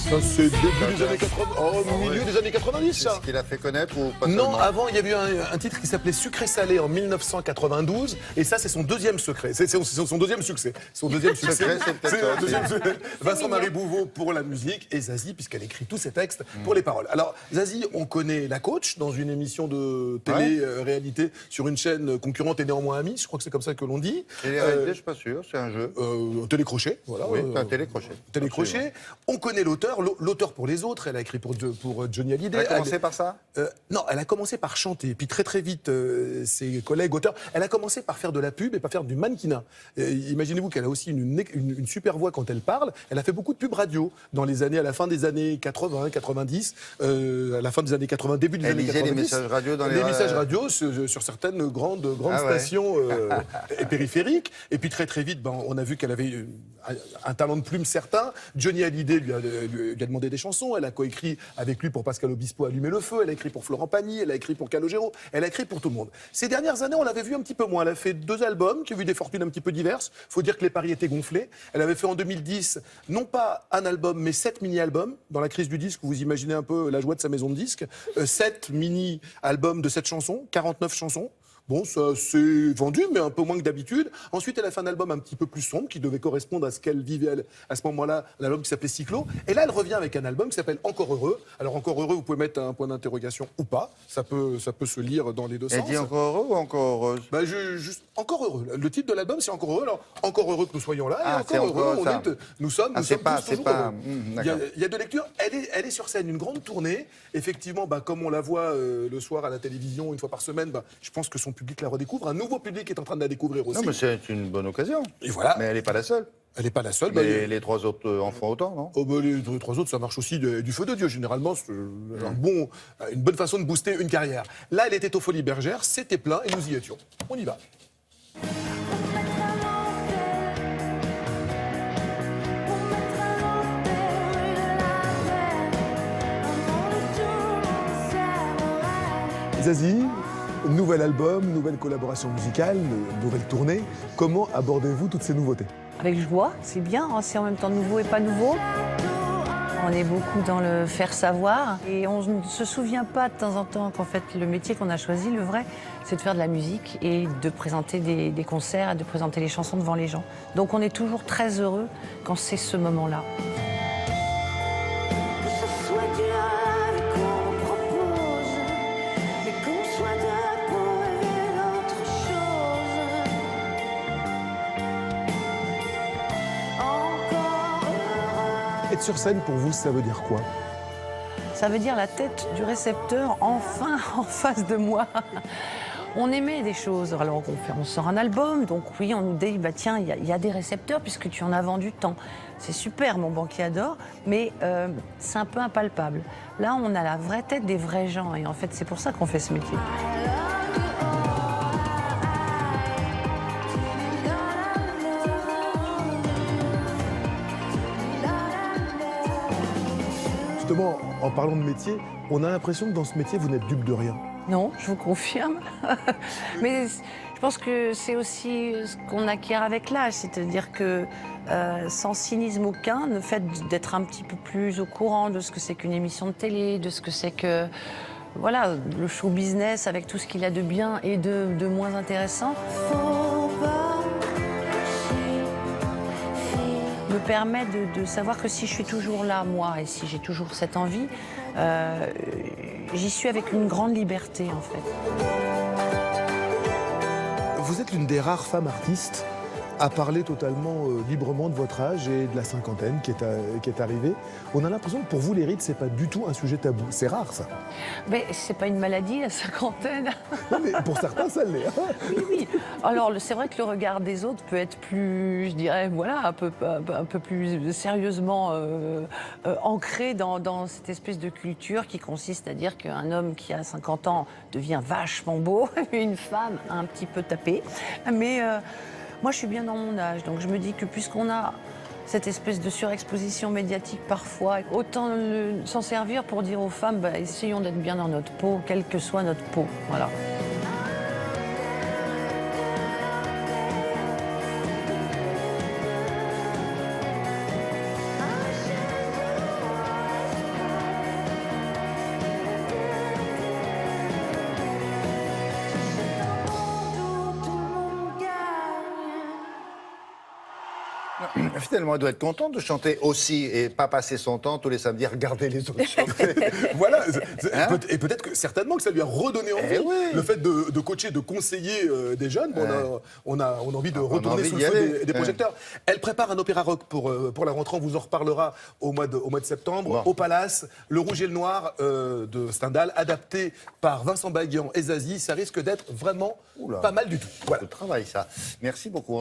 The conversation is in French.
Ça, c'est début des années 80, milieu des années 90, C'est ça. ce qu'il a fait connaître ou pas Non, seulement avant, il y avait eu un titre qui s'appelait Sucré-Salé en 1992, et ça, c'est son deuxième secret. C'est son deuxième succès. Son deuxième succès. Secret, c'est peut-être ça aussi. Vincent-Marie Bouveau pour la musique et Zazie, puisqu'elle écrit tous ses textes pour les paroles. Alors, Zazie, on connaît la coach dans une émission de télé-réalité sur une chaîne concurrente et néanmoins amie. Je crois que c'est comme ça que l'on dit. Télé-réalité, je suis pas sûr, c'est un jeu. Télécrochet, voilà. Oui, c'est un télécrochet. Télécrochet. On connaît l'auteur, l'auteur pour les autres. Elle a écrit pour Johnny Hallyday. Elle a commencé par ça Non, elle a commencé par chanter. Puis très vite, ses collègues auteurs, elle a commencé par faire de la pub et par faire du mannequinat. Imaginez-vous qu'elle a aussi une super voix quand elle parle. Elle a fait beaucoup de pubs radio à la fin des années 80, 90, à la fin des années 80, début des Elle années lisait 90. les messages radio dans les messages radio sur certaines grandes stations et périphériques. Et puis très vite, on a vu qu'elle avait un talent de plume certain. Johnny Hallyday lui a demandé des chansons. Elle a coécrit avec lui pour Pascal Obispo Allumer le feu. Elle a écrit pour Florent Pagny. Elle a écrit pour Calogero. Elle a écrit pour tout le monde. Ces dernières années, on l'avait vu un petit peu moins. Elle a fait 2 albums qui ont vu des fortunes un petit peu diverses. Il faut dire que les paris étaient gonflés. Elle avait fait en 2010, non pas un album, mais 7 mini-albums. Dans la crise du disque, vous imaginez un peu la joie de sa maison de disques. 7 mini-albums de 7 chansons, 49 chansons. Bon, ça s'est vendu, mais un peu moins que d'habitude. Ensuite, elle a fait un album un petit peu plus sombre, qui devait correspondre à ce qu'elle vivait à ce moment-là, un album qui s'appelait Cyclo. Et là, elle revient avec un album qui s'appelle Encore Heureux. Alors, Encore Heureux, vous pouvez mettre un point d'interrogation ou pas. Ça peut se lire dans les deux sens. Elle dit encore heureux ou encore heureuse Juste Encore Heureux. Le titre de l'album, c'est Encore Heureux. Alors, encore heureux que nous soyons là, et c'est encore heureux, ça. nous sommes tous toujours heureux. D'accord. Il y a deux lectures. Elle est sur scène, une grande tournée. Effectivement, comme on la voit le soir à la télévision, une fois par semaine, je pense que son public la redécouvre. Un nouveau public est en train de la découvrir aussi. Non, mais c'est une bonne occasion. Et voilà. Mais elle n'est pas la seule. Elle n'est pas la seule. Les 3 autres en font autant, non Les 3 autres, ça marche aussi du feu de Dieu. Généralement, c'est une bonne façon de booster une carrière. Là, elle était aux Folies Bergères, c'était plein et nous y étions. On y va. Zazie, nouvel album, nouvelle collaboration musicale, nouvelle tournée. Comment abordez-vous toutes ces nouveautés? Avec joie, c'est bien, c'est en même temps nouveau et pas nouveau. On est beaucoup dans le faire savoir et on ne se souvient pas de temps en temps qu'en fait le métier qu'on a choisi, le vrai, c'est de faire de la musique et de présenter des concerts et de présenter les chansons devant les gens. Donc on est toujours très heureux quand c'est ce moment-là. Être sur scène, pour vous, ça veut dire quoi? Ça veut dire la tête du récepteur enfin en face de moi. On émet des choses. Alors on sort un album, donc oui, on nous dit, tiens, il y a des récepteurs puisque tu en as vendu tant. C'est super, mon banquier adore, mais c'est un peu impalpable. Là, on a la vraie tête des vrais gens et en fait, c'est pour ça qu'on fait ce métier. Justement, en parlant de métier, on a l'impression que dans ce métier, vous n'êtes dupe de rien. Non, je vous confirme. Mais je pense que c'est aussi ce qu'on acquiert avec l'âge, c'est-à-dire que sans cynisme aucun, le fait d'être un petit peu plus au courant de ce que c'est qu'une émission de télé, de ce que c'est que voilà, le show business avec tout ce qu'il a de bien et de moins intéressant, me permet de savoir que si je suis toujours là, moi, et si j'ai toujours cette envie, j'y suis avec une grande liberté, en fait. Vous êtes l'une des rares femmes artistes à parler totalement librement de votre âge et de la cinquantaine qui est arrivée. On a l'impression que pour vous, les rides, c'est pas du tout un sujet tabou. C'est rare, ça. Mais c'est pas une maladie, la cinquantaine. Non, mais pour certains, ça l'est. Oui, oui. Alors, c'est vrai que le regard des autres peut être plus, je dirais, voilà, un peu plus sérieusement ancré dans cette espèce de culture qui consiste à dire qu'un homme qui a 50 ans devient vachement beau, une femme un petit peu tapée. Mais moi, je suis bien dans mon âge, donc je me dis que puisqu'on a cette espèce de surexposition médiatique parfois, autant s'en servir pour dire aux femmes, essayons d'être bien dans notre peau, quelle que soit notre peau. Voilà. Mais finalement, elle doit être contente de chanter aussi et pas passer son temps tous les samedis à regarder les autres chanter. Voilà. Hein? Et peut-être que certainement que ça lui a redonné envie. oui. Le fait de coacher, de conseiller des jeunes, on a envie de retourner sous le feu des projecteurs. Elle prépare un opéra rock pour la rentrée. On vous en reparlera au mois de septembre. Au Palace, Le Rouge et le Noir de Stendhal, adapté par Vincent Baguian et Zazie. Ça risque d'être vraiment pas mal du tout. Voilà. Le travail, ça. Merci beaucoup.